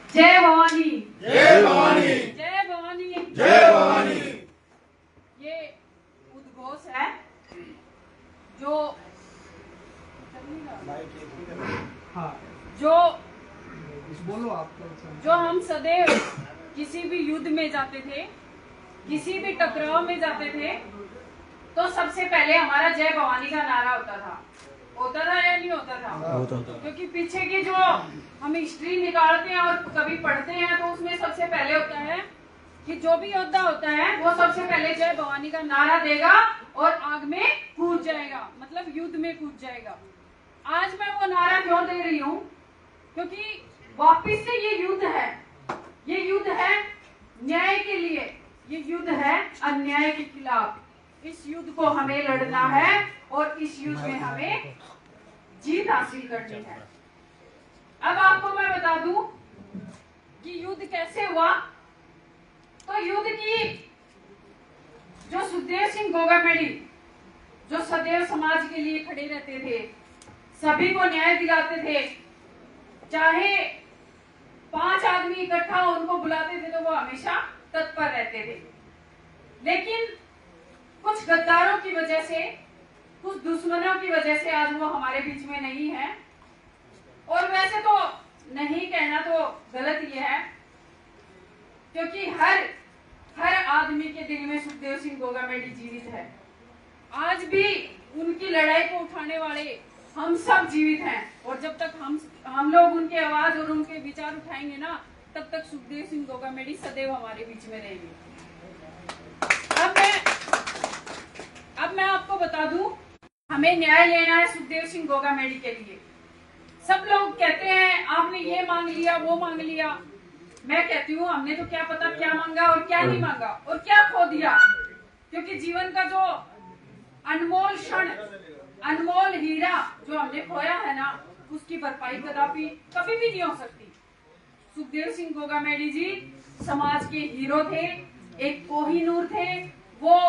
जय भवानी, जय भवानी, जय भवानी, जय भवानी। ये उद्घोष है जो बोलो आप। जो हम सदैव किसी भी युद्ध में जाते थे, किसी भी टकराव में जाते थे, तो सबसे पहले हमारा जय भवानी का नारा होता था या नहीं होता था? क्योंकि पीछे की जो हम हिस्ट्री निकालते हैं और कभी पढ़ते हैं तो उसमें सबसे पहले होता है कि जो भी योद्धा होता है वो सबसे पहले जय भवानी का नारा देगा और आग में कूद जाएगा, मतलब युद्ध में कूद जाएगा। आज मैं वो नारा क्यों दे रही हूँ? क्योंकि वापिस से ये युद्ध है न्याय के लिए, ये युद्ध है अन्याय के खिलाफ। इस युद्ध को हमें लड़ना है और इस युद्ध में हमें जीत हासिल करनी है। अब आपको मैं बता दूं कि युद्ध कैसे हुआ। तो युद्ध की जो सुखदेव सिंह गोगामेडी, जो सदैव समाज के लिए खड़े रहते थे, सभी को न्याय दिलाते थे, चाहे 5 आदमी इकट्ठा उनको बुलाते थे तो वो हमेशा तत्पर रहते थे। लेकिन कुछ गद्दारों की वजह से, कुछ दुश्मनों की वजह से आज वो हमारे बीच में नहीं है। और वैसे तो नहीं कहना तो गलत ये है, क्योंकि हर आदमी के दिल में सुखदेव सिंह गोगामेडी जीवित है। आज भी उनकी लड़ाई को उठाने वाले हम सब जीवित हैं और जब तक हम लोग उनकी आवाज और उनके विचार उठाएंगे ना, तब तक सुखदेव सिंह गोगामेडी सदैव हमारे बीच में रहेंगे। अब मैं आपको बता दूं, हमें न्याय लेना है सुखदेव सिंह गोगामेडी के लिए। सब लोग कहते हैं आपने ये मांग लिया, वो मांग लिया। मैं कहती हूँ हमने तो क्या पता क्या मांगा और क्या नहीं मांगा और क्या खो दिया। क्योंकि जीवन का जो अनमोल क्षण, अनमोल हीरा जो हमने खोया है ना, उसकी भरपाई कदापि कभी भी नहीं हो सकती। सुखदेव सिंह गोगामेडी जी समाज के हीरो थे, एक कोहिनूर थे, वो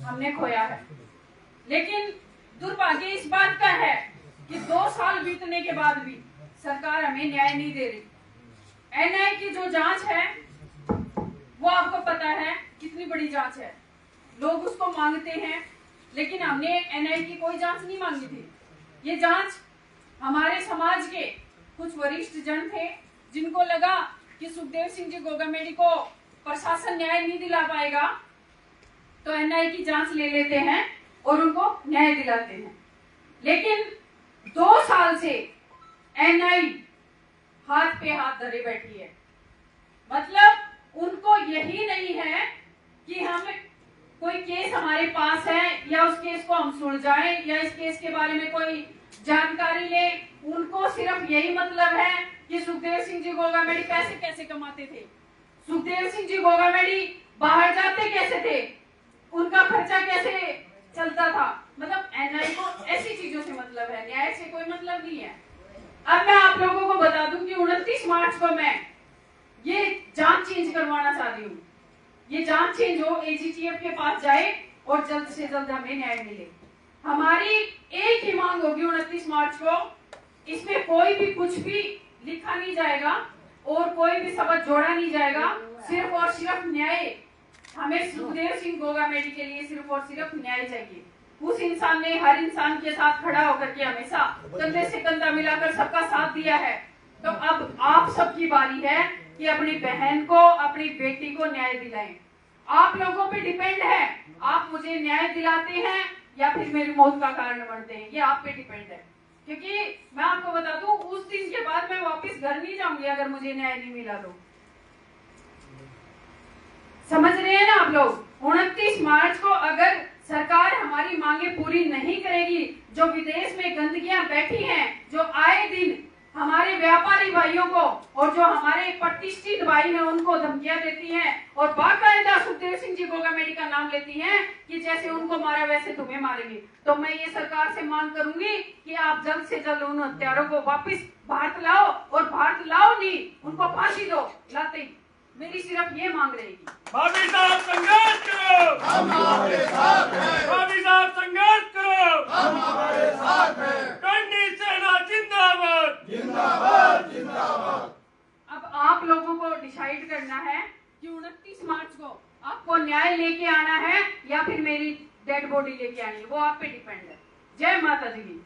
हमने खोया है। लेकिन दुर्भाग्य इस बात का है कि 2 साल बीतने के बाद भी सरकार हमें न्याय नहीं दे रही। एनआई की जो जांच है वो आपको पता है कितनी बड़ी जांच है, लोग उसको मांगते हैं, लेकिन हमने एनआई की कोई जांच नहीं मांगी थी। ये जांच हमारे समाज के कुछ वरिष्ठ जन थे जिनको लगा कि सुखदेव सिंह जी गोगामेडी को प्रशासन न्याय नहीं दिला पाएगा, तो एनआई की जांच ले लेते हैं और उनको न्याय दिलाते हैं। लेकिन 2 साल से एनआई हाथ पे हाथ धरे बैठी है। मतलब उनको यही नहीं है कि हम कोई केस हमारे पास है या उस केस को हम सुलझाएं या इस केस के बारे में कोई जानकारी ले। उनको सिर्फ यही मतलब है कि सुखदेव सिंह जी गोगामेडी पैसे कैसे कमाते थे, सुखदेव सिंह जी गोगामेडी बाहर जाते कैसे थे, उनका खर्चा कैसे चलता था। मतलब एनआई को ऐसी चीजों से मतलब है, न्याय से कोई मतलब नहीं है। अब मैं आप लोगों को बता दूं कि 29 मार्च को मैं ये जांच चेंज करवाना चाहती हूँ। ये जांच चेंज हो, एजीटीएफ के पास जाए और जल्द से जल्द हमें न्याय मिले। हमारी एक ही मांग होगी 29 मार्च को, इसमें कोई भी कुछ भी लिखा नहीं जाएगा और कोई भी शब्द जोड़ा नहीं जाएगा, सिर्फ और सिर्फ न्याय। हमें सुखदेव सिंह गोगामेडी के लिए सिर्फ और सिर्फ न्याय चाहिए। उस इंसान ने हर इंसान के साथ खड़ा होकर के हमेशा कंधे से कंधा मिलाकर सबका साथ दिया है। तो अब आप सबकी बारी है कि अपनी बहन को, अपनी बेटी को न्याय दिलाएं। आप लोगों पे डिपेंड है, आप मुझे न्याय दिलाते हैं या फिर मेरी मौत का कारण बनते हैं, ये आप पे डिपेंड है। क्योंकि मैं आपको बता दूं, उस दिन के बाद मैं वापस घर नहीं जाऊंगी अगर मुझे न्याय नहीं मिला तो। समझ रहे हैं ना आप लोग? 29 मार्च को अगर सरकार हमारी मांगे पूरी नहीं करेगी, जो विदेश में गंदगियां बैठी हैं, जो आए दिन हमारे व्यापारी भाइयों को और जो हमारे प्रतिष्ठित भाई हैं उनको धमकियां देती हैं और बाकायदा सुखदेव सिंह जी गोगामेडी का नाम लेती हैं कि जैसे उनको मारा वैसे तुम्हें मारेंगे, तो मैं ये सरकार से मांग करूंगी कि आप जल्द से जल्द उन हत्यारों को वापस भारत लाओ। और भारत लाओ नहीं, उनको फांसी दो। लाते ही मेरी सिर्फ ये मांग रहेगी। भाभी साहब संघर्ष करो, हम आपके साथ हैं। भाभी साहब संघर्ष करो, हम आपके साथ हैं। सेना जिंदाबाद, जिंदाबाद, जिंदाबाद। अब आप डिसाइड करना है कि 29 मार्च को आपको न्याय लेके आना है या फिर मेरी डेड बॉडी लेके आनी है, वो आप पे डिपेंड है। जय माता दी।